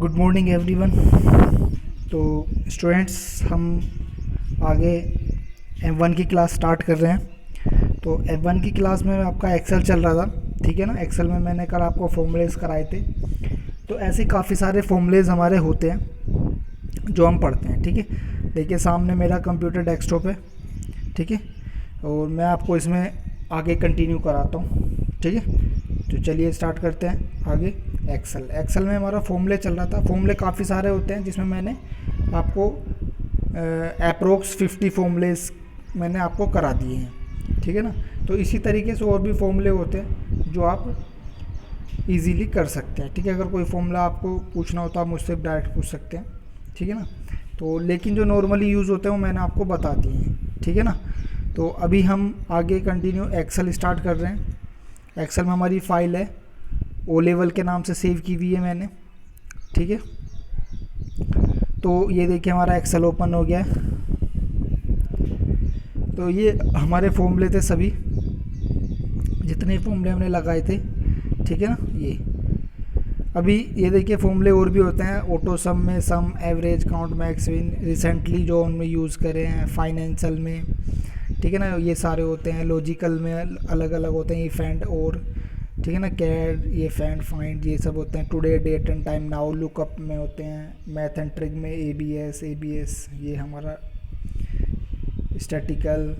Good morning everyone. तो students, हम आगे M1 की क्लास स्टार्ट कर रहे हैं। तो M1 की क्लास में आपका एक्सेल चल रहा था, ठीक है ना। एक्सेल में मैंने कल आपको फॉर्मूलेज कराए थे। तो ऐसे काफ़ी सारे फॉर्मूलेज हमारे होते हैं जो हम पढ़ते हैं, ठीक है। देखिए सामने मेरा कंप्यूटर डेस्कटॉप है, ठीक है, और मैं आपको इसमें आगे कंटिन्यू कराता हूँ, ठीक है। तो चलिए स्टार्ट करते हैं आगे। एक्सेल में हमारा फॉर्मूले चल रहा था। फॉर्मूले काफ़ी सारे होते हैं जिसमें मैंने आपको अप्रोक्स 50 फॉर्मूलेस मैंने आपको करा दिए हैं, ठीक है ना। तो इसी तरीके से और भी फॉर्मूले होते हैं जो आप इजीली कर सकते हैं, ठीक है। अगर कोई फॉर्मूला आपको पूछना हो तो आप मुझसे डायरेक्ट पूछ सकते हैं, ठीक है ना। तो लेकिन जो नॉर्मली यूज़ होते हैं वो मैंने आपको बता दिए हैं, ठीक है ना। तो अभी हम आगे कंटिन्यू एक्सेल स्टार्ट कर रहे हैं। एक्सेल में हमारी फ़ाइल है, ओ लेवल के नाम से सेव की हुई है मैंने, ठीक है। तो ये देखिए हमारा एक्सेल ओपन हो गया है। तो ये हमारे फॉर्मूले थे सभी, जितने फॉर्मूले हमने लगाए थे, ठीक है ना। ये अभी ये देखिए फॉर्मूले और भी होते हैं। ऑटो सम में sum, average, count, max, min, recently जो उनमें यूज़ करे हैं, फाइनेंशियल में, ठीक है ना। ये सारे होते हैं। लॉजिकल में अलग अलग होते हैं, इफ एंड और, ठीक है ना। कैड, ये फैंड, फाइंड, ये सब होते हैं। Today, date and time, now, lookup में होते हैं। मैथ एंड ट्रिक में एबीएस, ये हमारा स्टैटिकल,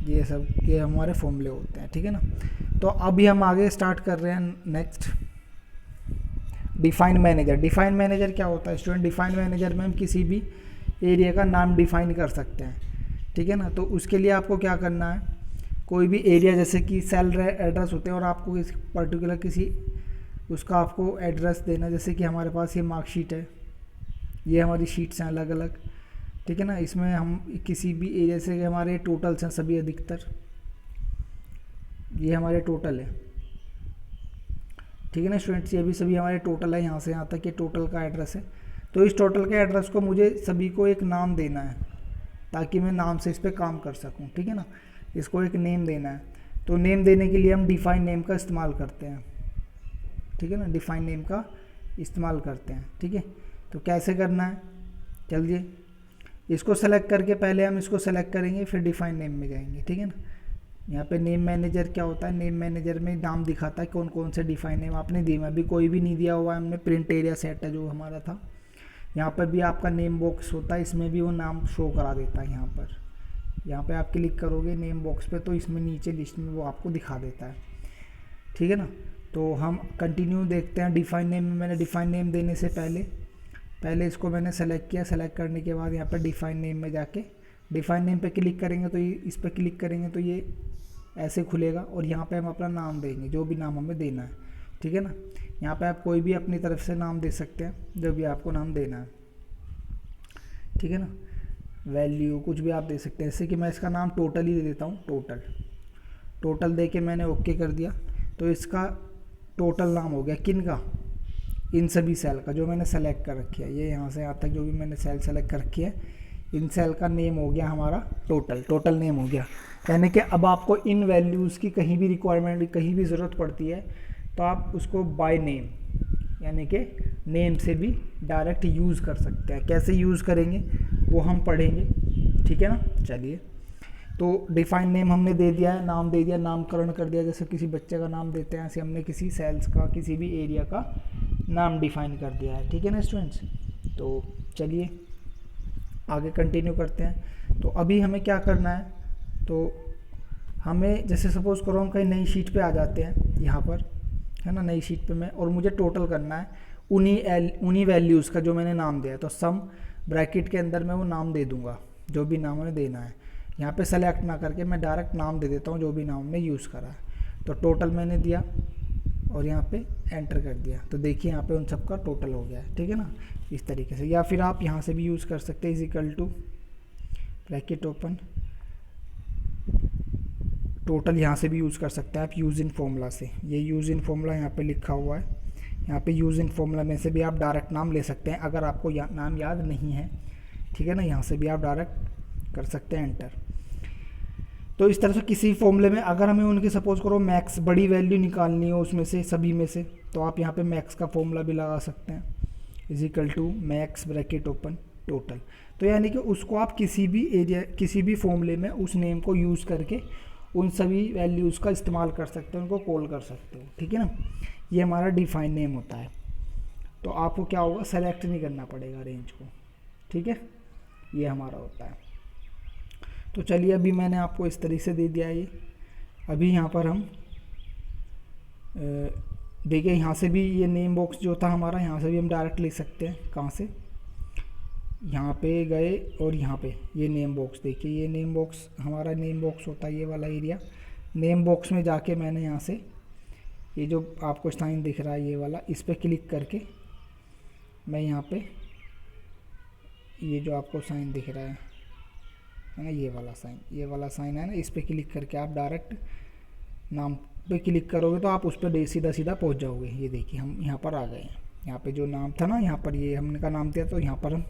ये हमारे फॉर्मूले होते हैं, ठीक है ना। तो अभी हम आगे स्टार्ट कर रहे हैं next. Define manager. Define manager क्या होता है स्टूडेंट? डिफाइन मैनेजर में हम किसी भी एरिया का नाम डिफाइन कर सकते हैं, ठीक है ना। तो उसके लिए आपको क्या करना है, कोई भी एरिया जैसे कि सेल एड्रेस होते हैं और आपको इस पर्टिकुलर किसी उसका आपको एड्रेस देना। जैसे कि हमारे पास ये मार्कशीट है, ये हमारी शीट्स हैं अलग अलग, ठीक है ना। इसमें हम किसी भी एरिया से हमारे टोटल्स हैं सभी, अधिकतर ये हमारे टोटल है, ठीक है ना स्टूडेंट्स। ये भी सभी हमारे टोटल है, यहाँ से यहाँ तक ये टोटल का एड्रेस है। तो इस टोटल के एड्रेस को मुझे सभी को एक नाम देना है ताकि मैं नाम से इस पर काम कर सकूँ, ठीक है ना। इसको एक नेम देना है। तो नेम देने के लिए हम डिफाइन नेम का इस्तेमाल करते हैं, ठीक है ना। डिफाइन नेम का इस्तेमाल करते हैं, ठीक है। तो कैसे करना है, चलिए इसको सेलेक्ट करके पहले हम इसको सेलेक्ट करेंगे, फिर डिफाइन नेम में जाएंगे, ठीक है ना। यहाँ पे नेम मैनेजर क्या होता है, नेम मैनेजर में नाम दिखाता है कौन कौन से डिफाइन नेम आपने दिए। अभी कोई भी नहीं दिया हुआ है हमने। प्रिंट एरिया सेट है जो हमारा था। यहाँ पर भी आपका नेम बॉक्स होता है, इसमें भी वो नाम शो करा देता है। यहाँ पे आप क्लिक करोगे नेम बॉक्स पे तो इसमें नीचे लिस्ट में वो आपको दिखा देता है, ठीक है ना। तो हम कंटिन्यू देखते हैं। डिफाइन नेम में मैंने डिफाइन नेम देने से पहले इसको मैंने सेलेक्ट किया। सेलेक्ट करने के बाद यहाँ पर डिफाइन नेम में जाके डिफाइन नेम पे क्लिक करेंगे तो ये इस पर क्लिक करेंगे तो ये ऐसे खुलेगा और यहाँ पे हम अपना नाम देंगे, जो भी नाम हमें देना है, ठीक है ना। यहाँ पे आप कोई भी अपनी तरफ से नाम दे सकते हैं, जो भी आपको नाम देना है, ठीक है ना। वैल्यू कुछ भी आप दे सकते हैं। जैसे कि मैं इसका नाम टोटल ही दे देता हूँ। टोटल दे के मैंने ओके कर दिया। तो इसका टोटल नाम हो गया किन का, इन सभी सेल का जो मैंने सेलेक्ट कर रखी है। ये यहाँ से यहाँ तक जो भी मैंने सेल सेलेक्ट कर रखी है, इन सेल का नेम हो गया हमारा टोटल नेम हो गया। यानी कि अब आपको इन वैल्यूज़ की कहीं भी रिक्वायरमेंट, कहीं भी ज़रूरत पड़ती है तो आप उसको बाय नेम यानी कि नेम से भी डायरेक्ट यूज़ कर सकते हैं। कैसे यूज़ करेंगे वो हम पढ़ेंगे, ठीक है ना। चलिए, तो डिफाइन नेम हमने दे दिया है, नाम दे दिया, नामकरण कर दिया। जैसे किसी बच्चे का नाम देते हैं, ऐसे हमने किसी सेल्स का, किसी भी एरिया का नाम डिफाइन कर दिया है, ठीक है ना स्टूडेंट्स। तो चलिए आगे कंटिन्यू करते हैं। तो अभी हमें क्या करना है, तो हमें जैसे सपोज़ करो हम कहीं नई शीट पे आ जाते हैं, यहाँ पर है ना, नई शीट पे मैं, और मुझे टोटल करना है उन्हीं वैल्यूज़ का जो मैंने नाम दिया है। तो सम ब्रैकेट के अंदर मैं वो नाम दे दूँगा जो भी नाम हमें देना है। यहाँ पे सेलेक्ट ना करके मैं डायरेक्ट नाम दे देता हूँ जो भी नाम हमने यूज़ करा है। तो टोटल मैंने दिया और यहाँ पे एंटर कर दिया। तो देखिए यहाँ पे उन सब का टोटल हो गया है, ठीक है ना, इस तरीके से। या फिर आप यहाँ से भी यूज़ कर सकते हैं, is equal to bracket open, total यहाँ से भी यूज़ कर सकते हैं आप यूज़ इन फॉर्मूला से। ये यूज़ इन फॉर्मूला यहाँ पे लिखा हुआ है। यहाँ पे यूज़ इन फॉर्मूला में से भी आप डायरेक्ट नाम ले सकते हैं अगर आपको नाम याद नहीं है, ठीक है ना। यहाँ से भी आप डायरेक्ट कर सकते हैं एंटर। तो इस तरह से किसी फॉर्मूले में अगर हमें उनकी सपोज करो मैक्स बड़ी वैल्यू निकालनी हो उसमें से, सभी में से, तो आप यहाँ पे मैक्स का फॉर्मूला भी लगा सकते हैं। Is equal to max bracket open total. तो यानी कि उसको आप किसी भी एरिया, किसी भी फॉर्मूले में उस नेम को यूज़ करके उन सभी वैल्यूज़ का इस्तेमाल कर सकते हो, उनको कॉल कर सकते हो, ठीक है ना। ये हमारा डिफाइन नेम होता है। तो आपको क्या होगा, सेलेक्ट नहीं करना पड़ेगा रेंज को, ठीक है, ये हमारा होता है। तो चलिए अभी मैंने आपको इस तरीके से दे दिया ये। अभी यहाँ पर हम देखिए यहाँ से भी ये नेम बॉक्स जो था हमारा, यहाँ से भी हम डायरेक्ट ले सकते हैं। कहाँ से, यहाँ पे गए और यहाँ पे ये नेम बॉक्स, देखिए ये नेम बॉक्स हमारा नेम बॉक्स होता है, ये वाला एरिया। नेम बॉक्स में जाके मैंने यहाँ से ये जो आपको साइन दिख रहा है ये वाला, इस पर क्लिक करके मैं यहाँ पे ये जो आपको साइन दिख रहा है ना, ये वाला साइन है ना, इस पर क्लिक करके आप डायरेक्ट नाम पे क्लिक करोगे तो आप उस पर सीधा पहुँच जाओगे। ये देखिए हम यहाँ पर आ गए हैं। यहाँ पे जो नाम था ना, यहाँ पर ये हमने का नाम दिया, तो यहाँ पर हम,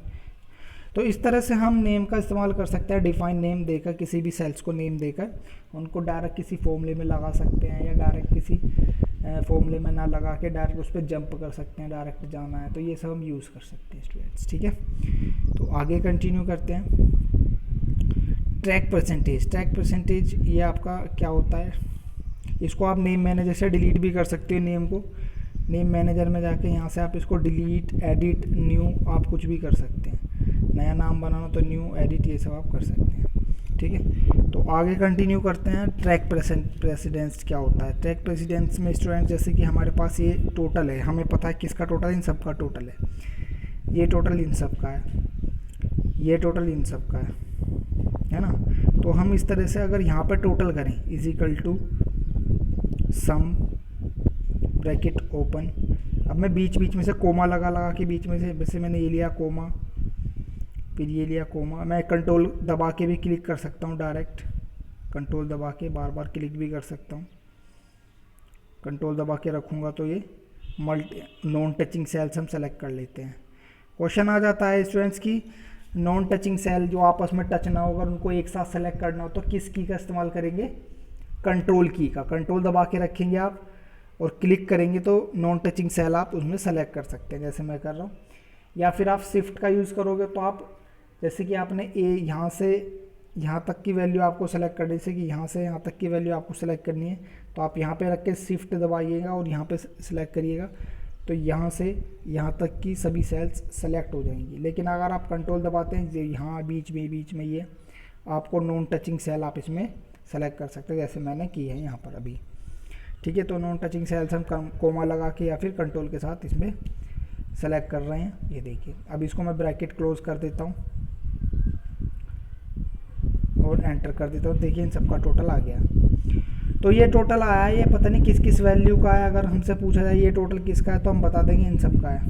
तो इस तरह से हम नेम का इस्तेमाल कर सकते हैं। डिफाइन नेम देकर, किसी भी सेल्स को नेम देकर उनको डायरेक्ट किसी फॉर्मूले में लगा सकते हैं, या डायरेक्ट किसी फॉर्मूले में ना लगा के डायरेक्ट उस पर जंप कर सकते हैं, डायरेक्ट जाना है तो ये सब हम यूज़ कर सकते हैं स्टूडेंट्स, ठीक है। तो आगे कंटिन्यू करते हैं। ट्रैक परसेंटेज ये आपका क्या होता है, इसको आप नेम मैनेजर से डिलीट भी कर सकते हो। नेम को नेम मैनेजर में जाके यहाँ से आप इसको डिलीट, एडिट, न्यू आप कुछ भी कर सकते हैं। नया नाम बनाना तो न्यू, एडिट, ये सब आप कर सकते हैं, ठीक है। तो आगे कंटिन्यू करते हैं। ट्रैक प्रेसिडेंस क्या होता है। ट्रैक प्रेसिडेंस में स्टूडेंट जैसे कि हमारे पास ये टोटल है, हमें पता है किसका टोटल, इन सब का टोटल है। ये टोटल इन सब का है, ये टोटल इन सब का है ना। तो हम इस तरह से अगर यहाँ पर टोटल करें, is equal to sum bracket open, अब मैं बीच में से कोमा लगा के बीच में से, जैसे मैंने ये लिया कोमा, फिर ये लिया कोमा, मैं कंट्रोल दबा के भी क्लिक कर सकता हूँ, डायरेक्ट कंट्रोल दबा के बार बार क्लिक भी कर सकता हूँ। कंट्रोल दबा के रखूँगा तो ये नॉन टचिंग सेल्स हम सेलेक्ट कर लेते हैं। क्वेश्चन आ जाता है स्टूडेंट्स की नॉन टचिंग सेल जो आपस में टच ना हो, अगर उनको एक साथ सेलेक्ट करना हो तो किस की का इस्तेमाल करेंगे, कंट्रोल की का। कंट्रोल दबा के रखेंगे आप और क्लिक करेंगे तो नॉन टचिंग सेल आप उसमें सेलेक्ट कर सकते हैं, जैसे मैं कर रहा हूँ। या फिर आप शिफ्ट का यूज़ करोगे तो आप, जैसे कि आपने ए यहाँ से यहाँ तक की वैल्यू आपको सेलेक्ट करनी, जैसे कि यहाँ से यहाँ तक की वैल्यू आपको सेलेक्ट करनी है, तो आप यहाँ पे रख के शिफ्ट दबाइएगा और यहाँ पे सेलेक्ट करिएगा, तो यहाँ से यहाँ तक की सभी सेल्स सेलेक्ट हो जाएंगी। लेकिन अगर आप कंट्रोल दबाते हैं यहाँ बीच में ये आपको नॉन टचिंग सेल आप इसमें सेलेक्ट कर सकते हैं, जैसे मैंने की है यहाँ पर अभी, ठीक है। तो नॉन टचिंग सेल्स हम कोमा लगा के या फिर कंट्रोल के साथ इसमें सेलेक्ट कर रहे हैं। ये देखिए, अब इसको मैं ब्रैकेट क्लोज कर देता हूँ और एंटर कर देता हूँ। देखिए इन सबका टोटल आ गया। तो ये टोटल आया है, ये पता नहीं किस किस वैल्यू का है। अगर हमसे पूछा जाए ये टोटल किसका है तो हम बता देंगे इन सब का है,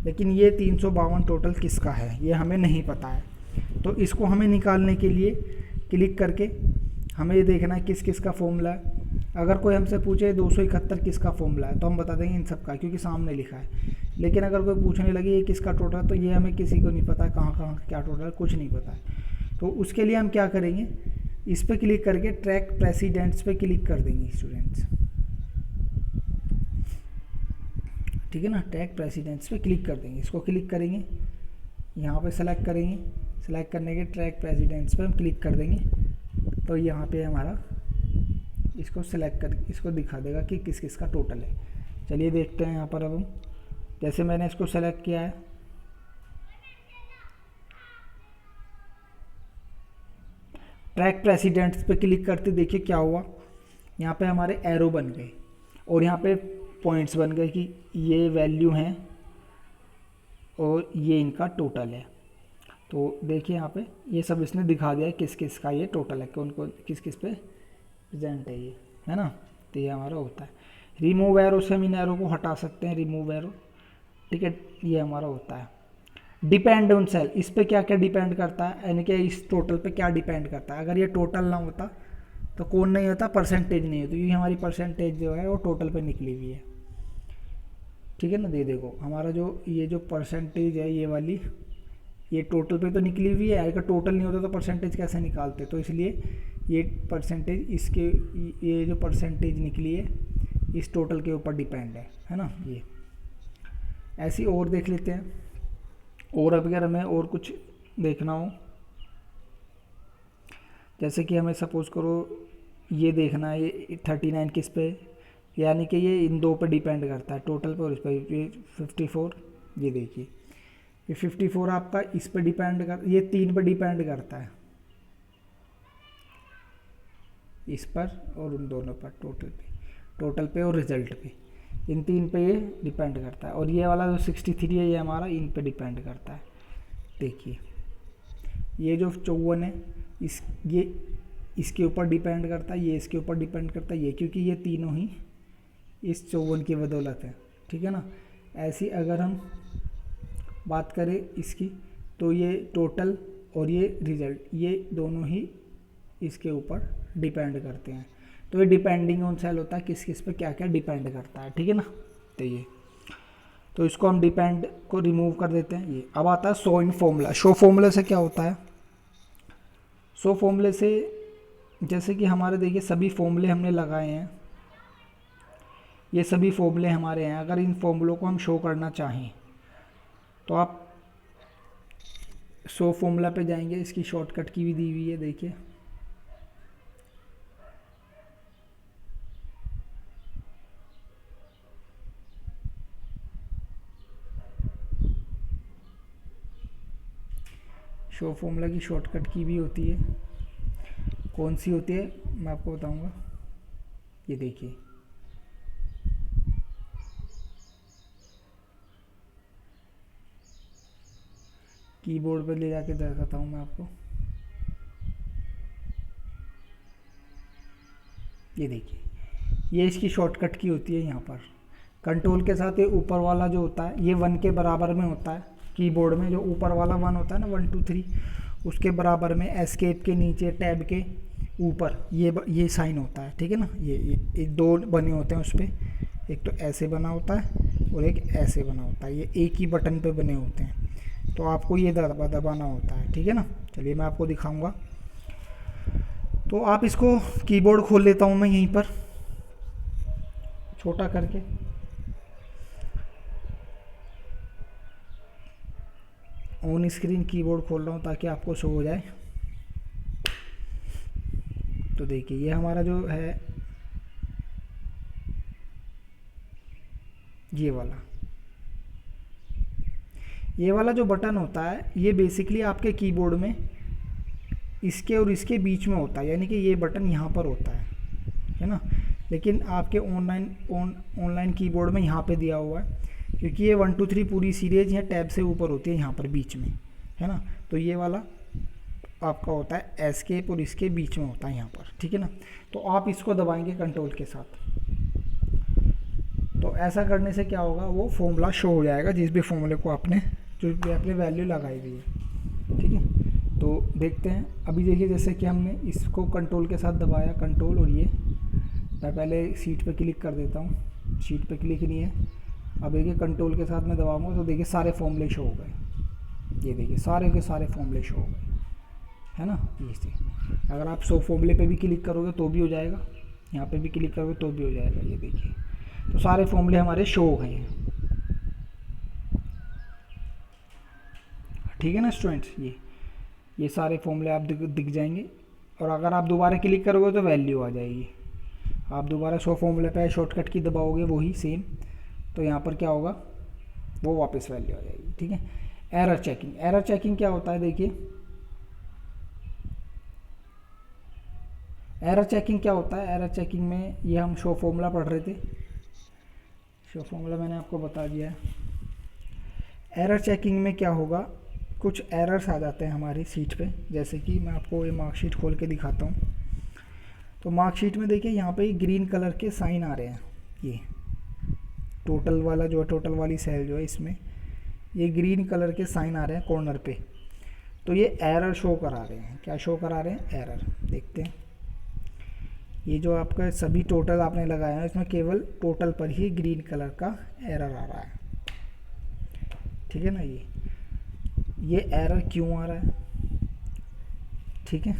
लेकिन ये 352 टोटल किसका है ये हमें नहीं पता है। तो इसको हमें निकालने के लिए क्लिक करके हमें ये देखना है किस किस का फॉर्मूला है। अगर कोई हमसे पूछे 271 किसका फॉर्मूला है तो हम बता देंगे इन सब का, क्योंकि सामने लिखा है। लेकिन अगर कोई पूछने लगे ये किसका टोटल है तो ये हमें किसी को नहीं पता है, कहाँ क्या टोटल है कुछ नहीं पता है। तो उसके लिए हम क्या करेंगे, इस पर क्लिक करके ट्रैक प्रेसिडेंट्स पे क्लिक कर देंगे स्टूडेंट्स, ठीक है ना। ट्रैक प्रेसिडेंट्स पे क्लिक कर देंगे, इसको क्लिक करेंगे, यहाँ पे सेलेक्ट करेंगे, सेलेक्ट करने के ट्रैक प्रेसिडेंट्स पे हम क्लिक कर देंगे, तो यहाँ पे हमारा इसको सेलेक्ट कर इसको दिखा देगा कि किस किस का टोटल है। चलिए देखते हैं यहाँ पर। अब हम जैसे मैंने इसको सेलेक्ट किया है, ट्रैक प्रेसिडेंट्स पे क्लिक करते देखिए क्या हुआ, यहाँ पे हमारे एरो बन गए और यहाँ पे पॉइंट्स बन गए कि ये वैल्यू हैं और ये इनका टोटल है। तो देखिए यहाँ पे ये सब इसने दिखा दिया है किस किस का ये टोटल है, कि उनको किस किस पे प्रेजेंट है ये, है ना। तो ये हमारा होता है। रिमूव एरो से हम इन एरो को हटा सकते हैं, रिमूव एरो, ठीक है। ये हमारा होता है। डिपेंड ऑन सेल, इस पे क्या क्या डिपेंड करता है, यानी कि इस टोटल पे क्या डिपेंड करता है। अगर ये टोटल ना होता तो कौन नहीं होता, परसेंटेज नहीं होती, क्योंकि हमारी परसेंटेज जो है वो टोटल पे निकली हुई है, ठीक है ना। दे देखो हमारा जो ये जो परसेंटेज है ये वाली, ये टोटल पे तो निकली हुई है। अगर टोटल नहीं होता तो परसेंटेज कैसे निकालते, तो इसलिए ये परसेंटेज इसके, ये जो परसेंटेज निकली है इस टोटल के ऊपर डिपेंड है ना ये। ऐसी और देख लेते हैं। और अगर हमें और कुछ देखना हो, जैसे कि हमें सपोज़ करो ये देखना है, ये 39 किस पे, यानी कि ये इन दो पे डिपेंड करता है, टोटल पे और इस पे। ये 54, ये देखिए ये 54 आपका इस पे डिपेंड कर, ये 3 पे डिपेंड करता है, इस पर और उन दोनों पर, टोटल पे और रिजल्ट पे, इन 3 पे ये डिपेंड करता है। और ये वाला जो 63 है ये हमारा इन पे डिपेंड करता है। देखिए ये जो 54 है ये इसके ऊपर डिपेंड करता है, ये इसके ऊपर डिपेंड करता है, ये क्योंकि ये तीनों ही इस 54 की बदौलत है, ठीक है ना। ऐसी अगर हम बात करें इसकी, तो ये टोटल और ये रिजल्ट, ये दोनों ही इसके ऊपर डिपेंड करते हैं। तो ये डिपेंडिंग ऑन सेल होता है, किस किस पे क्या क्या डिपेंड करता है, ठीक है ना। तो ये, तो इसको हम डिपेंड को रिमूव कर देते हैं। ये अब आता है show in formula. Show formula से क्या होता है, शो फॉर्मूले से जैसे कि हमारे देखिए सभी फॉर्मूले हमने लगाए हैं, ये सभी फॉर्मूले हमारे हैं। अगर इन फॉर्मूलों को हम शो करना चाहें तो आप शो फॉर्मूला पे जाएंगे, इसकी शॉर्टकट की भी दी हुई है, देखिए शो फॉर्मूला की शॉर्टकट की भी होती है। कौन सी होती है मैं आपको बताऊंगा। ये देखिए कीबोर्ड पे ले जाके दिखाता हूँ मैं आपको। ये देखिए ये इसकी शॉर्टकट की होती है। यहाँ पर कंट्रोल के साथ ये ऊपर वाला जो होता है ये 1 के बराबर में होता है। कीबोर्ड में जो ऊपर वाला 1 होता है ना, 1 2 3, उसके बराबर में एस्केप के नीचे टैब के ऊपर ये साइन होता है, ठीक है ना। ये दो बने होते हैं उस पर, एक तो ऐसे बना होता है और एक ऐसे बना होता है, ये एक ही बटन पे बने होते हैं। तो आपको ये दबाना होता है, ठीक है ना। चलिए मैं आपको दिखाऊंगा। तो आप इसको कीबोर्ड खोल लेता हूँ मैं यहीं पर छोटा करके। ऑन स्क्रीन कीबोर्ड खोल रहा हूँ ताकि आपको शो हो जाए। तो देखिए ये हमारा जो है ये वाला जो बटन होता है ये बेसिकली आपके कीबोर्ड में इसके और इसके बीच में होता है, यानी कि ये बटन यहाँ पर होता है ना। लेकिन आपके ऑनलाइन कीबोर्ड में यहाँ पे दिया हुआ है, क्योंकि ये 1 2 3 पूरी सीरीज यहाँ टैब से ऊपर होती है, यहाँ पर बीच में, है ना। तो ये वाला आपका होता है एस्केप और इसके बीच में होता है यहाँ पर, ठीक है ना। तो आप इसको दबाएंगे कंट्रोल के साथ, तो ऐसा करने से क्या होगा, वो फॉर्मूला शो हो जाएगा जिस भी फॉर्मूले को आपने वैल्यू लगाई हुई है, ठीक है। तो देखते हैं अभी। देखिए जैसे कि हमने इसको कंट्रोल के साथ दबाया, कंट्रोल, और ये मैं पहले शीट पे क्लिक कर देता हूँ। शीट पे क्लिक नहीं है। अब देखिए कंट्रोल के साथ मैं दबाऊंगा तो देखिए सारे फॉर्मूले शो हो गए। ये देखिए सारे के सारे फॉर्मूले शो हो गए, है ना। ये अगर आप शो फॉर्मूले पे भी क्लिक करोगे तो भी हो जाएगा, यहाँ पे भी क्लिक करोगे तो भी हो जाएगा। ये देखिए तो सारे फॉर्मूले हमारे शो हो गए हैं, ठीक है ना स्टूडेंट्स। ये सारे फॉर्मूले आप दिख जाएंगे। और अगर आप दोबारा क्लिक करोगे तो वैल्यू आ जाएगी। आप दोबारा शो फॉर्मूले पे शॉर्टकट की दबाओगे वही सेम, तो यहाँ पर क्या होगा, वो वापस वैल्यू आ जाएगी, ठीक है। एरर चेकिंग, एरर चेकिंग क्या होता है, देखिए एरर चेकिंग क्या होता है। एरर चेकिंग में ये हम शो फॉर्मूला पढ़ रहे थे, शो फॉर्मूला मैंने आपको बता दिया है। एरर चेकिंग में क्या होगा, कुछ एरर्स आ जाते हैं हमारी सीट पे। जैसे कि मैं आपको ये मार्कशीट खोल के दिखाता हूँ। तो मार्कशीट में देखिए यहाँ पे ग्रीन कलर के साइन आ रहे हैं। ये टोटल वाला जो है, टोटल वाली सेल जो है, इसमें ये ग्रीन कलर के साइन आ रहे हैं कॉर्नर पे। तो ये एरर शो करा रहे हैं। क्या शो करा रहे हैं, एरर। देखते हैं ये जो आपका सभी टोटल आपने लगाया है इसमें केवल टोटल पर ही ग्रीन कलर का एरर आ रहा है, ठीक है ना। ये एरर क्यों आ रहा है, ठीक है।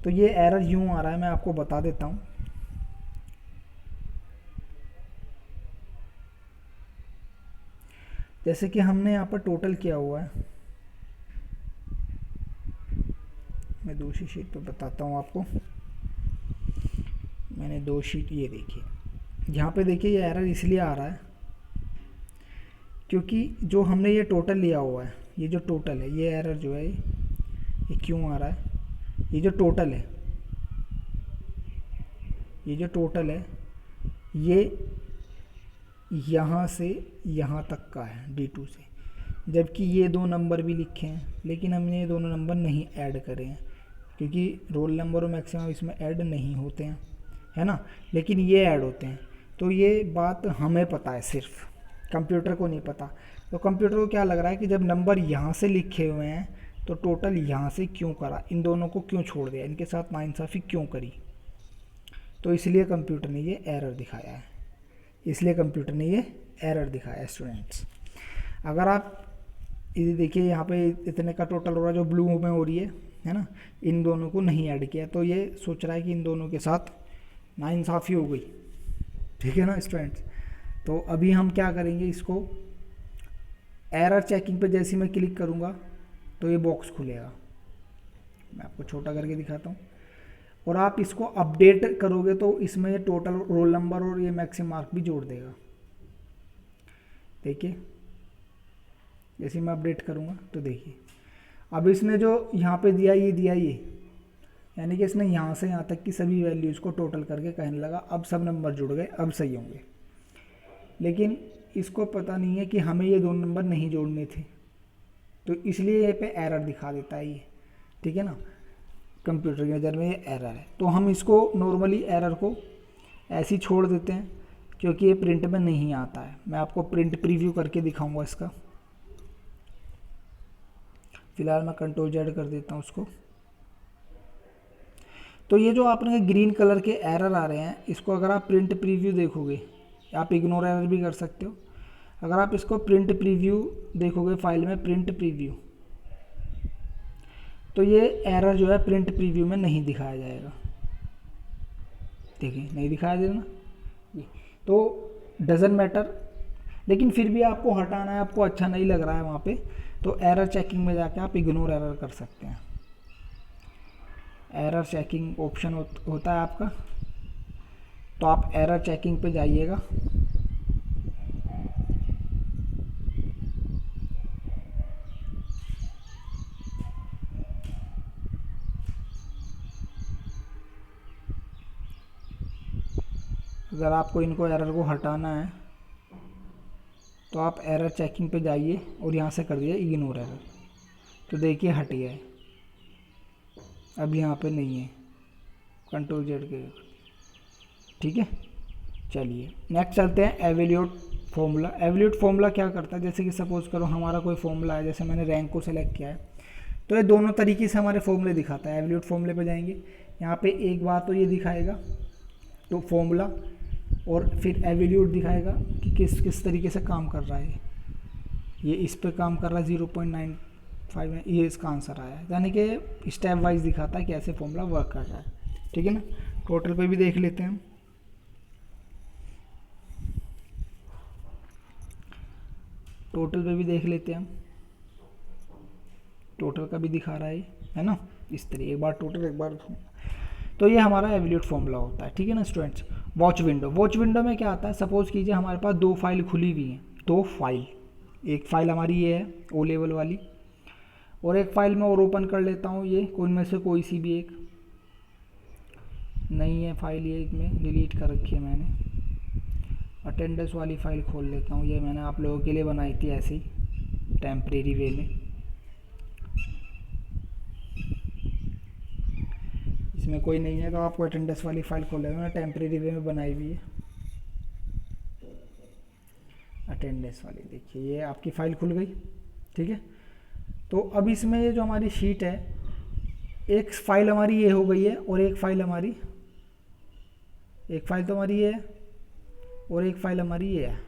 तो ये एरर यूँ आ रहा है, मैं आपको बता देता हूँ। जैसे कि हमने यहाँ पर टोटल किया हुआ है, मैं दूसरी शीट पर बताता हूँ आपको। मैंने 2 शीट, ये देखिए यहाँ पे देखिए ये एरर इसलिए आ रहा है क्योंकि जो हमने ये टोटल लिया हुआ है, ये जो टोटल है, ये एरर जो है ये क्यों आ रहा है, ये जो टोटल है, ये जो टोटल है ये यहाँ से यहाँ तक का है D2 से, जबकि ये 2 नंबर भी लिखे हैं, लेकिन हमने ये दोनों नंबर नहीं ऐड करे हैं क्योंकि रोल नंबर और मैक्सिमम इसमें ऐड नहीं होते हैं, है ना, लेकिन ये ऐड होते हैं। तो ये बात हमें पता है, सिर्फ कंप्यूटर को नहीं पता। तो कंप्यूटर को क्या लग रहा है कि जब नंबर यहाँ से लिखे हुए हैं तो टोटल यहाँ से क्यों करा, इन दोनों को क्यों छोड़ दिया, इनके साथ नाइंसाफ़ी क्यों करी। तो इसलिए कंप्यूटर ने ये एरर दिखाया है, इसलिए कंप्यूटर ने ये एरर दिखाया है स्टूडेंट्स। अगर आप ये देखिए यहाँ पे इतने का टोटल हो रहा है जो ब्लू में हो रही है ना, इन दोनों को नहीं ऐड किया, तो ये सोच रहा है कि इन दोनों के साथ नाइंसाफ़ी हो गई, ठीक है ना स्टूडेंट्स। तो अभी हम क्या करेंगे, इसको एरर चेकिंग पे जैसे मैं क्लिक करूँगा तो ये बॉक्स खुलेगा, मैं आपको छोटा करके दिखाता हूँ, और आप इसको अपडेट करोगे तो इसमें ये टोटल रोल नंबर और ये मैक्सिमम मार्क भी जोड़ देगा। देखिए जैसे मैं अपडेट करूँगा तो देखिए अब इसने जो यहाँ पे दिया, ये दिया ये, यानी कि इसने यहाँ से यहाँ तक की सभी वैल्यूज़ को टोटल करके कहने लगा अब सब नंबर जुड़ गए, अब सही होंगे। लेकिन इसको पता नहीं है कि हमें ये 2 नंबर नहीं जोड़ने थे, तो इसलिए ये पे एरर दिखा देता है ये, ठीक है ना, कंप्यूटर की नज़र में ये एरर है। तो हम इसको नॉर्मली एरर को ऐसे ही छोड़ देते हैं क्योंकि ये प्रिंट में नहीं आता है। मैं आपको प्रिंट प्रीव्यू करके दिखाऊंगा इसका। फिलहाल मैं Ctrl Z कर देता हूँ उसको। तो ये जो आपने ग्रीन कलर के एरर आ रहे हैं, इसको अगर आप प्रिंट प्रीव्यू देखोगे, आप इग्नोर एरर भी कर सकते हो। अगर आप इसको प्रिंट प्रीव्यू देखोगे फाइल में, प्रिंट प्रीव्यू, तो ये एरर जो है प्रिंट प्रीव्यू में नहीं दिखाया जाएगा। देखिए नहीं दिखाया जाएगा ना, तो डजन मैटर, लेकिन फिर भी आपको हटाना है, आपको अच्छा नहीं लग रहा है वहाँ पे, तो एरर चेकिंग में जाके आप इग्नोर एरर कर सकते हैं। एरर चेकिंग ऑप्शन होता है आपका, तो आप एरर चेकिंग पे जाइएगा। अगर आपको इनको एरर को हटाना है तो आप एरर चेकिंग पे जाइए और यहाँ से कर दिए इग्नोर एरर, तो देखिए हट गया है, अब यहाँ पे नहीं है, Ctrl Z के, ठीक है। चलिए नेक्स्ट चलते हैं एवेल्यूट फॉर्मूला। एवेल्यूट फॉर्मूला क्या करता है, जैसे कि सपोज करो हमारा कोई फॉर्मूला है, जैसे मैंने रैंक को सिलेक्ट किया है, तो ये दोनों तरीके से हमारे फॉर्मूले दिखाता है। एवेल्यूट फॉर्मूले पे जाएंगे, यहाँ पे एक बार तो ये दिखाएगा तो फॉर्मूला, और फिर एवेल्यूट दिखाएगा कि किस किस तरीके से काम कर रहा है। ये इस पे काम कर रहा है 0.95 में, ये इसका आंसर आया है, यानी कि स्टेप वाइज दिखाता है कि ऐसे फॉर्मूला वर्क कर रहा है, ठीक है ना। टोटल पे भी देख लेते हैं हम। टोटल पे भी देख लेते हैं हम, टोटल का भी दिखा रहा है ना, इस तरह एक बार टोटल एक बार। तो ये हमारा एवेल्यूट फॉर्मूला होता है, ठीक है ना students. Watch window, watch window में क्या आता है, सपोज कीजिए हमारे पास 2 फाइल खुली हुई हैं, 2 फाइल, एक फ़ाइल हमारी ये है O लेवल वाली, और एक फ़ाइल मैं और ओपन कर लेता हूँ, ये उनमें से कोई सी भी एक नहीं है फाइल, ये एक में डिलीट कर रखी है मैंने। अटेंडेंस वाली फ़ाइल खोल लेता हूँ, ये मैंने आप लोगों के लिए बनाई थी ऐसे ही टेम्परेरी वे में, इसमें कोई नहीं है तो आपको अटेंडेंस वाली फ़ाइल खोल लेना, मैंने टेम्परेरी वे में बनाई हुई है अटेंडेंस वाली। देखिए ये आपकी फ़ाइल खुल गई, ठीक है। तो अब इसमें ये जो हमारी शीट है, एक फ़ाइल हमारी ये हो गई है, और एक फ़ाइल हमारी, एक फ़ाइल तो हमारी ये है और एक फ़ाइल हमारी ये है।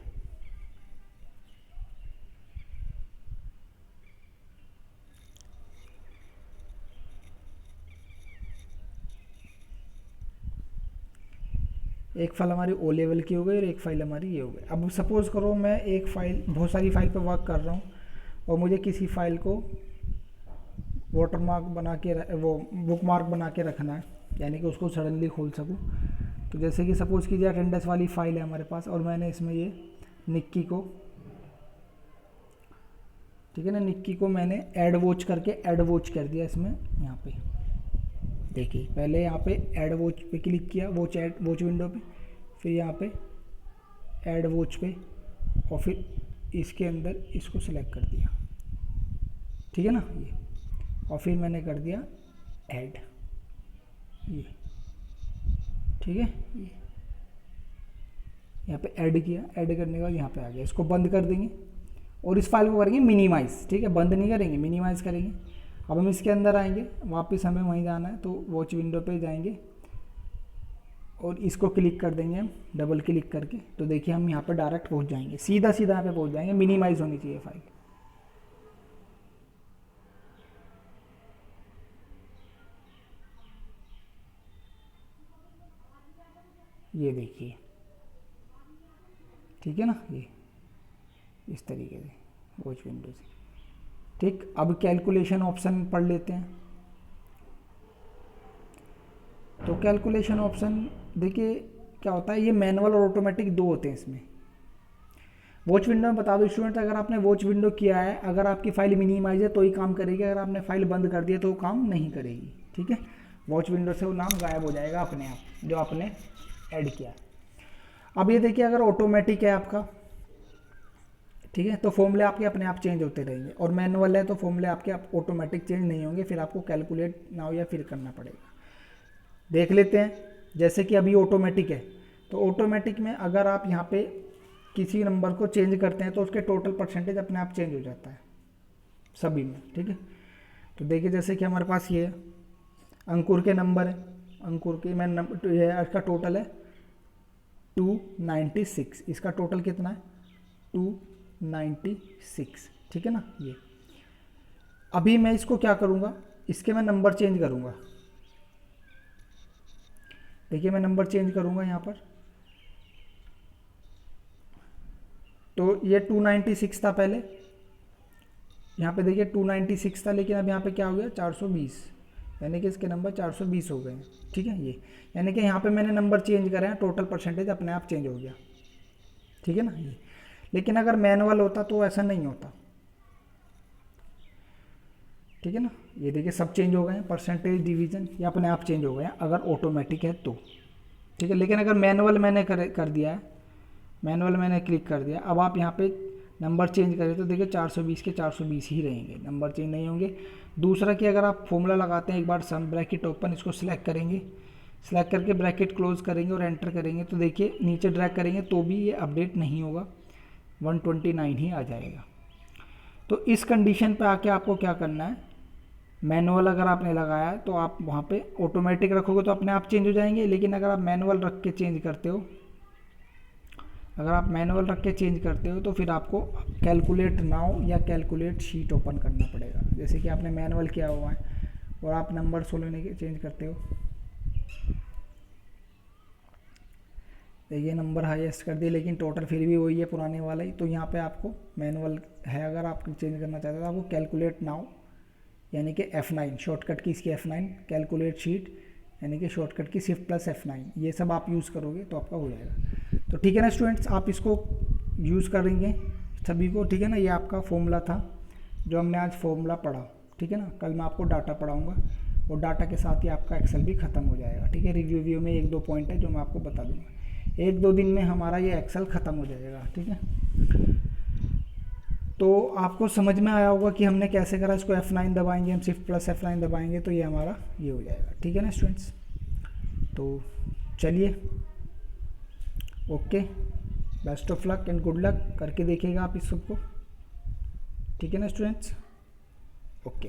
एक फाइल हमारी ओ लेवल की हो गई और एक फाइल हमारी ये हो गई। अब सपोज़ करो मैं एक फाइल, बहुत सारी फाइल पर वर्क कर रहा हूँ और मुझे किसी फाइल को वाटरमार्क बना के वो बुक मार्क बना के रखना है, यानी कि उसको सडनली खोल सकूँ। तो जैसे कि सपोज़ कीजिए अटेंडेंस वाली फ़ाइल है हमारे पास और मैंने इसमें ये निक्की को, ठीक है ना, निक्की को मैंने ऐड वॉच करके ऐड वॉच कर दिया इसमें। यहाँ पे देखिए पहले यहाँ पे ऐड वॉच पे क्लिक किया, वॉच विंडो पे, फिर यहाँ पे ऐड वॉच पे और फिर इसके अंदर इसको सिलेक्ट कर दिया, ठीक है ना ये, और फिर मैंने कर दिया ऐड, ये ठीक है, ये यहाँ पे ऐड किया, ऐड करने के बाद यहाँ पे आ गया। इसको बंद कर देंगे और इस फाइल को करेंगे मिनिमाइज़, ठीक है, बंद नहीं करेंगे, मिनिमाइज़ करेंगे। अब हम इसके अंदर आएंगे, वापस हमें वहीं जाना है, तो वॉच विंडो पे जाएंगे और इसको क्लिक कर देंगे हम, डबल क्लिक करके, तो देखिए हम यहाँ पे डायरेक्ट पहुँच जाएंगे, सीधा सीधा यहाँ पे पहुँच जाएंगे। मिनिमाइज़ होनी चाहिए फाइल। ये देखिए, ठीक है ना, ये इस तरीके से वॉच विंडो से, ठीक। अब कैलकुलेशन ऑप्शन पढ़ लेते हैं। तो कैलकुलेशन ऑप्शन देखिए क्या होता है, ये मैनुअल और ऑटोमेटिक दो होते हैं इसमें। वॉच विंडो में बता दो स्टूडेंट, अगर आपने वॉच विंडो किया है, अगर आपकी फाइल मिनिमाइज है तो ही काम करेगी, अगर आपने फाइल बंद कर दिया तो वो काम नहीं करेगी, ठीक है। वॉच विंडो से वो नाम गायब हो जाएगा अपने आप जो आपने ऐड किया। अब ये देखिए अगर ऑटोमेटिक है आपका, ठीक है, तो फॉर्मूले आपके अपने आप चेंज होते रहेंगे, और मैनुअल है तो फॉर्मूले आपके आप ऑटोमेटिक चेंज नहीं होंगे, फिर आपको कैलकुलेट नाउ या फिर करना पड़ेगा। देख लेते हैं, जैसे कि अभी ऑटोमेटिक है, तो ऑटोमेटिक में अगर आप यहाँ पे किसी नंबर को चेंज करते हैं तो उसके टोटल परसेंटेज अपने आप चेंज हो जाता है सभी में, ठीक है। तो देखिए जैसे कि हमारे पास ये अंकुर के नंबर है, अंकुर के मैं इसका टोटल है 296, इसका टोटल कितना है 296, ठीक है ना। ये अभी मैं इसको क्या करूँगा, इसके मैं नंबर चेंज करूँगा। देखिए मैं नंबर चेंज करूँगा यहाँ पर, तो ये 296 था पहले, यहाँ पे देखिए 296 था, लेकिन अब यहाँ पे क्या हो गया 420, यानी कि इसके नंबर 420 हो गए हैं, ठीक है। ये यानी कि यहाँ पे मैंने नंबर चेंज करे हैं, टोटल परसेंटेज अपने आप चेंज हो गया, ठीक है ना ये। लेकिन अगर मैनुअल होता तो ऐसा नहीं होता, ठीक है ना। ये देखिए सब चेंज हो गए हैं, परसेंटेज डिवीजन ये अपने आप चेंज हो गए हैं अगर ऑटोमेटिक है तो, ठीक है। लेकिन अगर मैनुअल मैंने कर दिया है, मैनुअल मैंने क्लिक कर दिया, अब आप यहाँ पे नंबर चेंज करें तो देखिए 420 के 420 ही रहेंगे, नंबर चेंज नहीं होंगे। दूसरा कि अगर आप फॉर्मूला लगाते हैं, एक बार सम ब्रैकेट ओपन, इसको सिलेक्ट करेंगे, सिलेक्ट करके ब्रैकेट क्लोज करेंगे और एंटर करेंगे, तो देखिए नीचे ड्रैग करेंगे तो भी ये अपडेट नहीं होगा, 129 ही आ जाएगा। तो इस कंडीशन पे आके आपको क्या करना है, मैनुअल अगर आपने लगाया है तो आप वहाँ पे ऑटोमेटिक रखोगे तो अपने आप चेंज हो जाएंगे, लेकिन अगर आप मैनुअल रख के चेंज करते हो, अगर आप मैनुअल रख के चेंज करते हो तो फिर आपको कैलकुलेट नाउ या कैलकुलेट शीट ओपन करना पड़ेगा। जैसे कि आपने मैनुअल किया हुआ है और आप नंबर 16 लेने के चेंज करते हो, ये नंबर हाईएस्ट कर दिए, लेकिन टोटल फिर भी वही है पुराने वाला ही, तो यहाँ पे आपको मैनुअल है, अगर आप चेंज करना चाहते हो तो आपको कैलकुलेट नाउ यानी कि F9 शॉर्टकट की इसकी F9, कैलकुलेट शीट यानी कि शॉर्टकट की Shift + F9, ये सब आप यूज़ करोगे तो आपका हो जाएगा। तो ठीक है ना स्टूडेंट्स, आप इसको यूज़ करेंगे सभी को, ठीक है ना। ये आपका फॉर्मूला था जो हमने आज फॉर्मूला पढ़ा, ठीक है ना। कल मैं आपको डाटा पढ़ाऊँगा और डाटा के साथ ही आपका एक्सेल भी ख़त्म हो जाएगा, ठीक है। रिव्यू में 1-2 पॉइंट है जो मैं आपको बता दूँगा, 1-2 दिन में हमारा ये एक्सेल ख़त्म हो जाएगा, ठीक है। तो आपको समझ में आया होगा कि हमने कैसे करा, इसको F9 दबाएंगे हम, Shift + F9 दबाएंगे तो ये हमारा ये हो जाएगा, ठीक है ना स्टूडेंट्स। तो चलिए okay, best of luck and good luck, करके देखिएगा आप इस सबको, ठीक है ना स्टूडेंट्स, ओके।